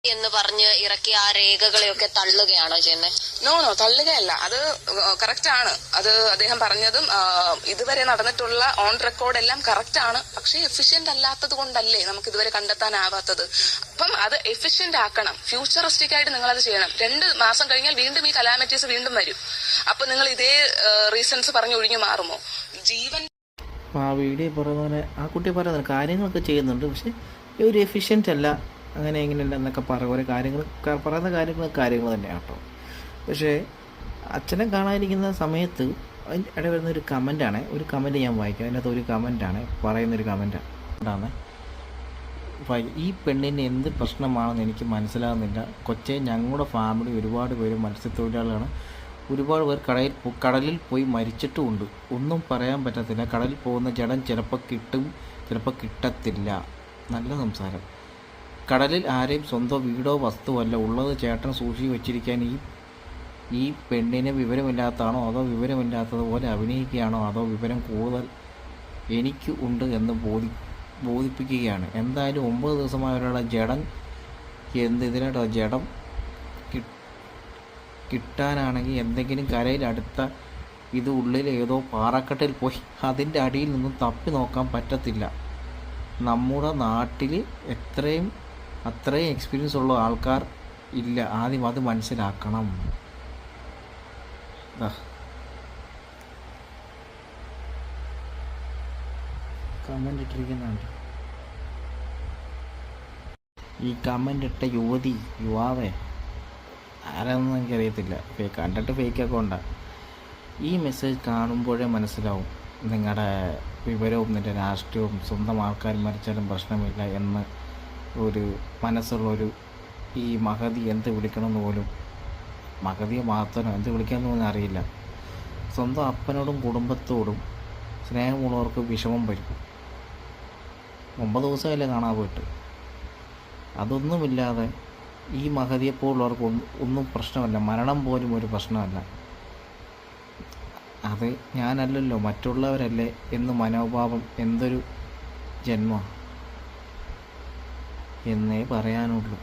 എന്ന് പറഞ്ഞ് ഇറക്കിയ ആ രേഖകളെയൊക്കെ തള്ളുകയാണോ ചെയ്യുന്നത്? നോ തള്ളുകയല്ല, അത് കറക്റ്റ് ആണ്. അത് അദ്ദേഹം പറഞ്ഞതും ഇതുവരെ നടന്നിട്ടുള്ള ഓൺ റെക്കോർഡ് എല്ലാം കറക്റ്റ് ആണ്. പക്ഷേ എഫിഷ്യന്റ് അല്ലാത്തത് കൊണ്ടല്ലേ നമുക്ക് ഇതുവരെ കണ്ടെത്താനാവാത്തത്. അപ്പം അത് എഫിഷ്യന്റ് ആക്കണം. ഫ്യൂച്ചറിസ്റ്റിക് ആയിട്ട് നിങ്ങൾ അത് ചെയ്യണം. 2 മാസം കഴിഞ്ഞാൽ വീണ്ടും ഈ കലാമിറ്റീസ് വീണ്ടും വരും. അപ്പൊ നിങ്ങൾ ഇതേ റീസൺസ് പറഞ്ഞു ഒഴിഞ്ഞു മാറുമോ? ജീവൻ ആ വീഡിയോ പറയുന്ന പോലെ ആ കുട്ടി പറയുന്നത് കാര്യങ്ങളൊക്കെ ചെയ്യുന്നുണ്ട്, പക്ഷെ ഒരു എഫിഷ്യൻ്റ് അല്ല, അങ്ങനെ എങ്ങനെയല്ല എന്നൊക്കെ കുറേ കാര്യങ്ങൾ പറയുന്ന കാര്യങ്ങൾ തന്നെയാണ് കേട്ടോ. പക്ഷേ അച്ഛനെ കാണാതിരിക്കുന്ന സമയത്ത് അതിൻ്റെ ഇടയിൽ വരുന്ന ഒരു കമൻറ്റാണ്, ഒരു കമൻറ്റ് ഞാൻ വായിക്കാം. അതിനകത്ത് ഒരു കമൻറ്റാണ് പറയുന്നൊരു കമൻറ്റാണ്, ഈ പെണ്ണിന് എന്ത് പ്രശ്നമാണെന്ന് എനിക്ക് മനസ്സിലാകുന്നില്ല. കൊച്ചെ, ഞങ്ങളുടെ ഫാമിലി ഒരുപാട് പേര് മത്സ്യത്തൊഴിലാളികളാണ്. ഒരുപാട് പേർ കടലിൽ പോയി മരിച്ചിട്ടുമുണ്ട്. ഒന്നും പറയാൻ പറ്റത്തില്ല. കടലിൽ പോകുന്ന ജഡം ചിലപ്പോൾ കിട്ടും, ചിലപ്പോൾ കിട്ടത്തില്ല. നല്ല സംസാരം. കടലിൽ ആരെയും സ്വന്തം വീടോ വസ്തുവല്ല ഉള്ളത് ചേട്ടൻ സൂക്ഷിച്ച് വെച്ചിരിക്കാൻ ഈ പെണ്ണിന് വിവരമില്ലാത്തതാണോ, അതോ വിവരമില്ലാത്തതുപോലെ അഭിനയിക്കുകയാണോ, അതോ വിവരം കൂടുതൽ എനിക്ക് ഉണ്ട് എന്ന് ബോധിപ്പിക്കുകയാണ്. എന്തായാലും 9 ദിവസമായ ഒരാളുടെ ജഡം ഇതിനായിട്ടോ ജഡം കിട്ടാനാണെങ്കിൽ എന്തെങ്കിലും കരയിൽ അടുത്ത ഇത് ഉള്ളിൽ ഏതോ പാറക്കെട്ടിൽ പോയി അതിൻ്റെ അടിയിൽ നിന്നും തപ്പി നോക്കാൻ പറ്റത്തില്ല. നമ്മുടെ നാട്ടിൽ അത്രയും എക്സ്പീരിയൻസ് ഉള്ള ആൾക്കാർ ഇല്ല. ആദ്യം അത് മനസ്സിലാക്കണം. കമൻ്റ് ഇട്ടിരിക്കുന്നുണ്ട്. ഈ കമൻ്റ് ഇട്ട യുവാവേ ആരാണെന്ന് എനിക്കറിയത്തില്ല. കണ്ടിട്ട് ഫേക്ക് അക്കൗണ്ടാണ്. ഈ മെസ്സേജ് കാണുമ്പോഴേ മനസ്സിലാവും നിങ്ങളുടെ വിവരവും നിൻ്റെ രാഷ്ട്രീയവും സ്വന്തം ആൾക്കാർ മരിച്ചാലും പ്രശ്നമില്ല എന്ന് ഒരു മനസ്സുള്ളൊരു ഈ മഹതി എന്ത് വിളിക്കണമെന്ന് പോലും, മഹതിയോ മഹത്തനോ എന്ത് വിളിക്കാമെന്ന് പോലും അറിയില്ല. സ്വന്തം അപ്പനോടും കുടുംബത്തോടും സ്നേഹമുള്ളവർക്ക് വിഷമം വരും. 9 ദിവസമല്ലേ കാണാൻ പോയിട്ട്. അതൊന്നുമില്ലാതെ ഈ മഹതിയെപ്പോലുള്ളവർക്ക് ഒന്നും പ്രശ്നമല്ല. മരണം പോലും ഒരു പ്രശ്നമല്ല. അത് ഞാനല്ലല്ലോ മറ്റുള്ളവരല്ലേ എന്ന് മനോഭാവം എന്തൊരു ജന്മം എന്നേ പറയാനുള്ളൂ.